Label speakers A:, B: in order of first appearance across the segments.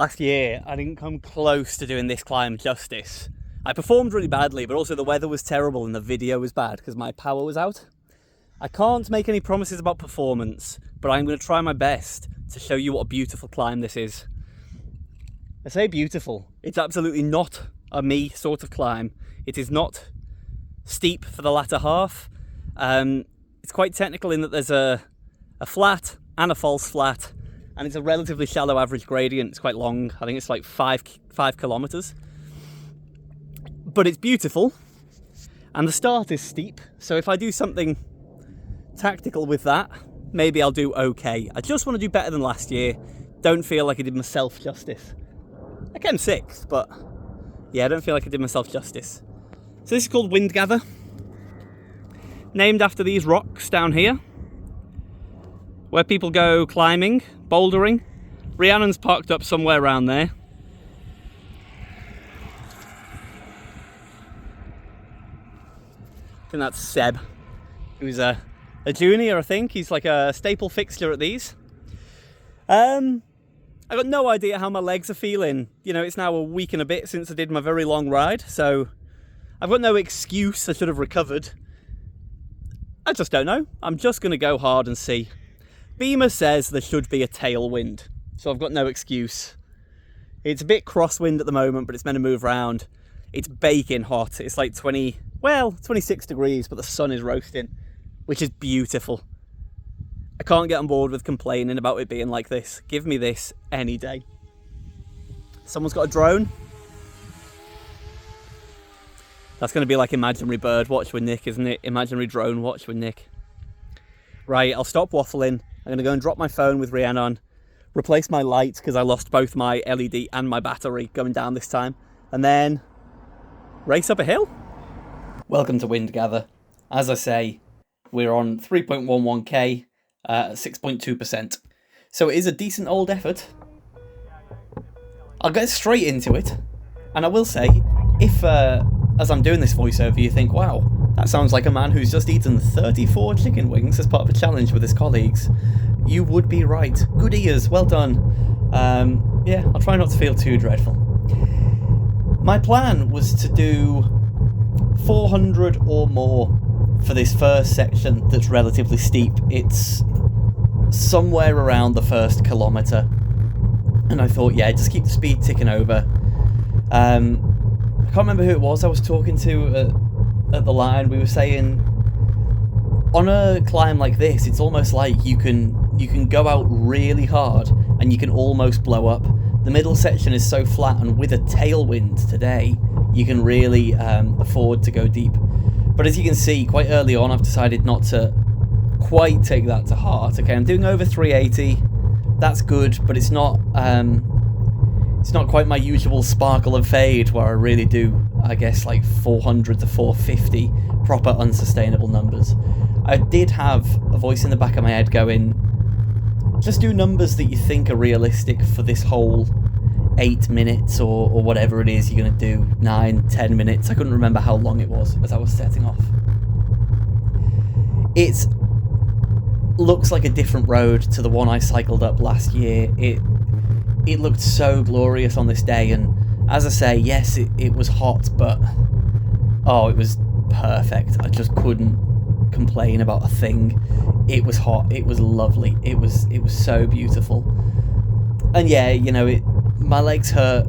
A: last year, I didn't come close to doing this climb justice. I performed really badly, but also the weather was terrible and the video was bad because my power was out. I can't make any promises about performance, but I'm going to try my best to show you what a beautiful climb this is. I say beautiful. It's absolutely not a me sort of climb. It is not steep for the latter half. It's quite technical in that there's a flat and a false flat, and it's a relatively shallow average gradient. It's quite long. I think it's like 5 kilometers. But it's beautiful, and the start is steep, so if I do something tactical with that, maybe I'll do okay. I just want to do better than last year. Don't feel like I did myself justice. I came 6th, but yeah, I don't feel like I did myself justice. So this is called Windgather, named after these rocks down here, where people go climbing, bouldering. Rhiannon's parked up somewhere around there. I think that's Seb, who's a junior, I think. He's like a staple fixture at these. I got no idea how my legs are feeling. You know, it's now a week and a bit since I did my very long ride, so I've got no excuse. I should have recovered. I just don't know. I'm just going to go hard and see. Beamer says there should be a tailwind, so I've got no excuse. It's a bit crosswind at the moment, but it's meant to move around. It's baking hot. It's like 26 degrees, but the sun is roasting, which is beautiful. I can't get on board with complaining about it being like this. Give me this any day. Someone's got a drone. That's going to be like imaginary bird watch with Nick, isn't it? Imaginary drone watch with Nick. Right, I'll stop waffling. I'm going to go and drop my phone with Rhiannon, replace my light because I lost both my LED and my battery going down this time, and then race up a hill. Welcome to Windgather. As I say, we're on 3.11k, 6.2%. So it is a decent old effort. I'll get straight into it, and I will say, if as I'm doing this voiceover you think, wow, that sounds like a man who's just eaten 34 chicken wings as part of a challenge with his colleagues, you would be right. Good ears, well done. Yeah, I'll try not to feel too dreadful. My plan was to do 400 or more for this first section that's relatively steep. It's somewhere around the first kilometre, and I thought, yeah, just keep the speed ticking over. I can't remember who it was I was talking to at the line. We were saying, on a climb like this, it's almost like you can go out really hard and you can almost blow up. The middle section is so flat, and with a tailwind today, you can really afford to go deep. But as you can see, quite early on, I've decided not to quite take that to heart. Okay, I'm doing over 380. That's good, but it's not quite my usual sparkle and fade where I really do, I guess, like 400 to 450 proper unsustainable numbers. I did have a voice in the back of my head going, just do numbers that you think are realistic for this whole 8 minutes or whatever it is you're going to do, 9-10 minutes. I couldn't remember how long it was as I was setting off. It looks like a different road to the one I cycled up last year. It looked so glorious on this day, and as I say, yes, it was hot, but oh, it was perfect. I just couldn't complain about a thing. It was hot, it was lovely, it was so beautiful. And yeah, you know, my legs hurt.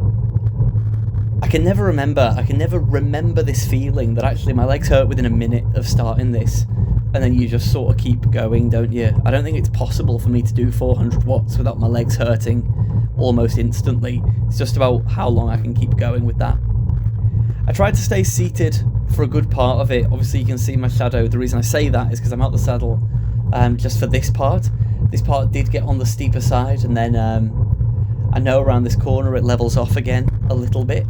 A: I can never remember this feeling that actually my legs hurt within a minute of starting this, and then you just sort of keep going, don't you? I don't think it's possible for me to do 400 watts without my legs hurting almost instantly. It's just about how long I can keep going with that. I tried to stay seated for a good part of it. Obviously you can see my shadow. The reason I say that is because I'm out the saddle just for this part. This part did get on the steeper side, and then I know around this corner it levels off again a little bit.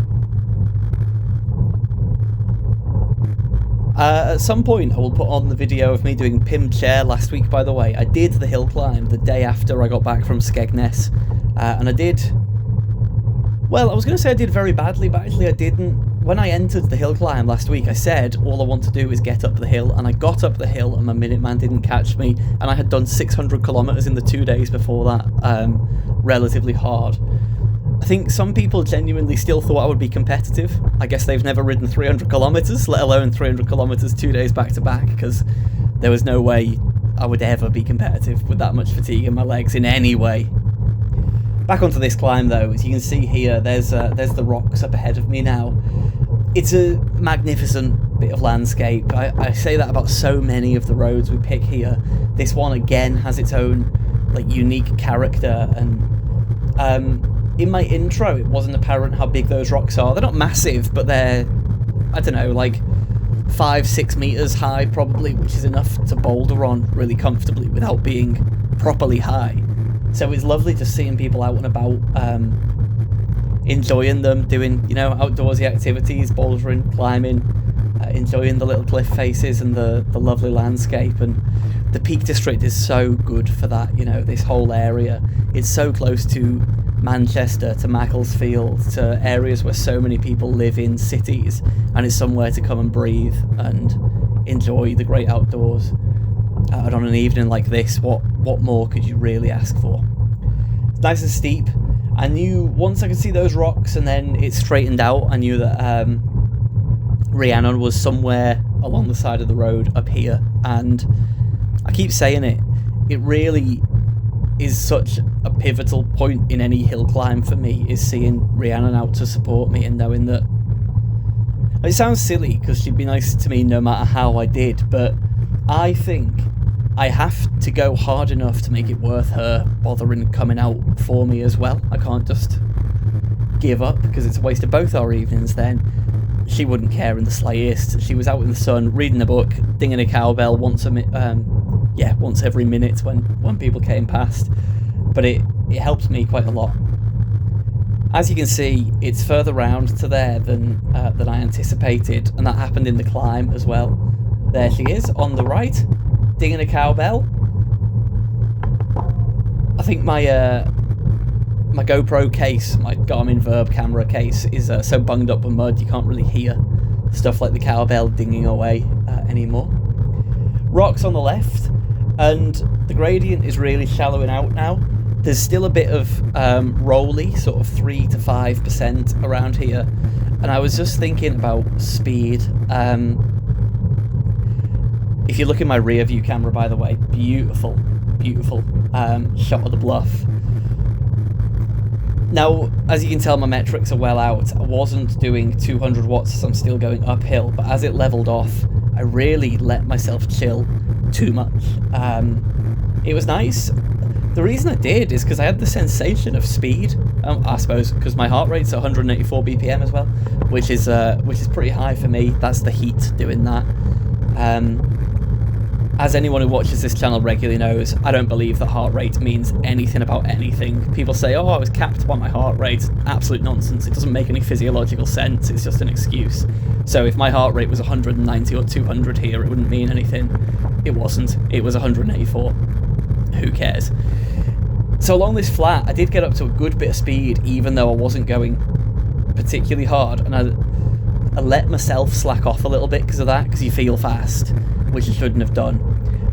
A: At some point I will put on the video of me doing Pim Chair last week, by the way. I did the hill climb the day after I got back from Skegness, and I did, well, I was going to say I did very badly, but actually I didn't. When I entered the hill climb last week, I said all I want to do is get up the hill, and I got up the hill and my Minuteman didn't catch me, and I had done 600 kilometers in the 2 days before that, relatively hard. I think some people genuinely still thought I would be competitive. I guess they've never ridden 300 kilometers, let alone 300 kilometers 2 days back to back, because there was no way I would ever be competitive with that much fatigue in my legs in any way. Back onto this climb though, as you can see here, there's the rocks up ahead of me now. It's a magnificent bit of landscape. I say that about so many of the roads we pick here. This one again has its own like unique character, and in my intro it wasn't apparent how big those rocks are. They're not massive, but they're, I don't know, like 5-6 meters high probably, which is enough to boulder on really comfortably without being properly high. So it's lovely just seeing people out and about, enjoying them, doing, you know, outdoorsy activities, bouldering, climbing, enjoying the little cliff faces and the lovely landscape. And the Peak District is so good for that, you know, this whole area. It's so close to Manchester, to Macclesfield, to areas where so many people live in cities, and it's somewhere to come and breathe and enjoy the great outdoors. And on an evening like this, what more could you really ask for? It's nice and steep. I knew once I could see those rocks and then it straightened out, I knew that Rhiannon was somewhere along the side of the road up here. And I keep saying it, it really is such a pivotal point in any hill climb for me, is seeing Rhiannon out to support me and knowing that... It sounds silly because she'd be nice to me no matter how I did, but I think I have to go hard enough to make it worth her bothering coming out for me as well. I can't just give up, because it's a waste of both our evenings then. She wouldn't care in the slightest. She was out in the sun reading a book, dinging a cowbell once every minute when people came past. But it helped me quite a lot. As you can see, it's further round to there than I anticipated, and that happened in the climb as well. There she is on the right, dinging a cowbell. I think my GoPro case, my Garmin Verb camera case, is so bunged up with mud you can't really hear stuff like the cowbell dinging away anymore. Rocks on the left, and the gradient is really shallowing out now. There's still a bit of rolly, sort of 3 to 5% around here, and I was just thinking about speed. If you look in my rear view camera, by the way, beautiful shot of the bluff. Now, as you can tell, my metrics are well out. I wasn't doing 200 watts as I'm still going uphill, but as it leveled off, I really let myself chill too much. It was nice. The reason I did is because I had the sensation of speed. I suppose because my heart rate's 184 BPM as well, which is pretty high for me. That's the heat doing that. As anyone who watches this channel regularly knows, I don't believe that heart rate means anything about anything. People say, oh, I was capped by my heart rate. Absolute nonsense. It doesn't make any physiological sense. It's just an excuse. So if my heart rate was 190 or 200 here, it wouldn't mean anything. It wasn't. It was 184. Who cares? So along this flat, I did get up to a good bit of speed, even though I wasn't going particularly hard. And I let myself slack off a little bit because of that, because you feel fast, which you shouldn't have done.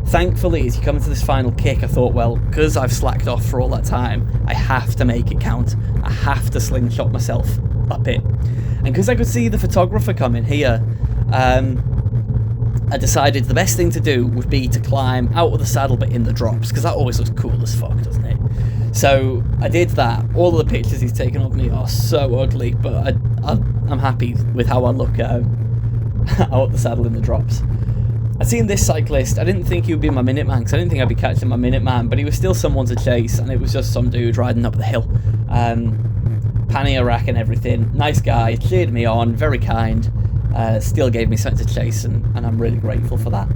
A: Thankfully, as you come into this final kick, I thought, well, because I've slacked off for all that time, I have to make it count. I have to slingshot myself up it. And because I could see the photographer coming here, I decided the best thing to do would be to climb out of the saddle but in the drops, because that always looks cool as fuck, doesn't it? So I did that. All of the pictures he's taken of me are so ugly, but I'm happy with how I look out of the saddle in the drops. I'd seen this cyclist. I didn't think he would be my Minuteman, because I didn't think I'd be catching my Minuteman, but he was still someone to chase, and it was just some dude riding up the hill. Pannier rack and everything. Nice guy, cheered me on, very kind. Still gave me something to chase, and I'm really grateful for that.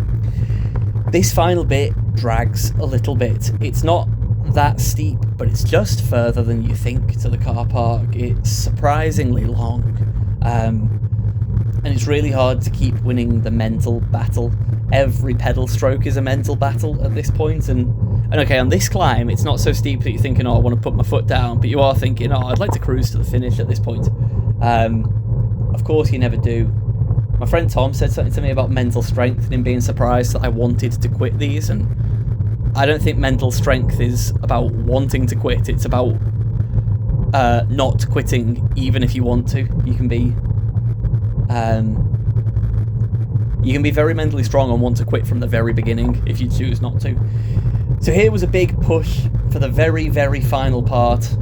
A: This final bit drags a little bit. It's not that steep, but it's just further than you think to the car park. It's surprisingly long, and it's really hard to keep winning the mental battle. Every pedal stroke is a mental battle at this point, and okay, on this climb, it's not so steep that you're thinking, oh, I want to put my foot down, but you are thinking, oh, I'd like to cruise to the finish at this point. Of course, you never do. My friend Tom said something to me about mental strength and him being surprised that I wanted to quit these, and I don't think mental strength is about wanting to quit. It's about not quitting even if you want to. You can be very mentally strong and want to quit from the very beginning if you choose not to. So here was a big push for the very, very final part.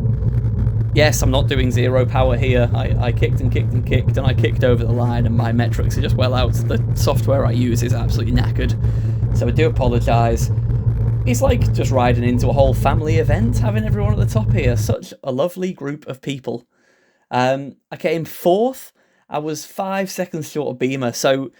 A: Yes, I'm not doing 0 power here. I kicked and kicked and kicked, and I kicked over the line, and my metrics are just well out. The software I use is absolutely knackered, so I do apologise. It's like just riding into a whole family event, having everyone at the top here. Such a lovely group of people. I came 4th. I was 5 seconds short of Beamer, so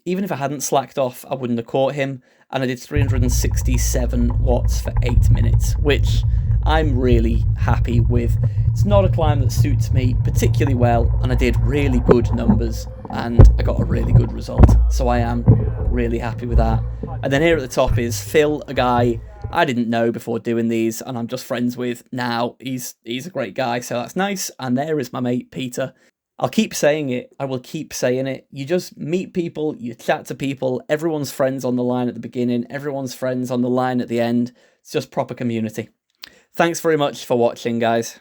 A: even if I hadn't slacked off, I wouldn't have caught him. And I did 367 watts for 8 minutes, which I'm really happy with. It's not a climb that suits me particularly well, and I did really good numbers, and I got a really good result. So I am really happy with that. And then here at the top is Phil, a guy I didn't know before doing these, and I'm just friends with now. He's a great guy, so that's nice. And there is my mate, Peter. I'll keep saying it. I will keep saying it. You just meet people, you chat to people. Everyone's friends on the line at the beginning. Everyone's friends on the line at the end. It's just proper community. Thanks very much for watching, guys.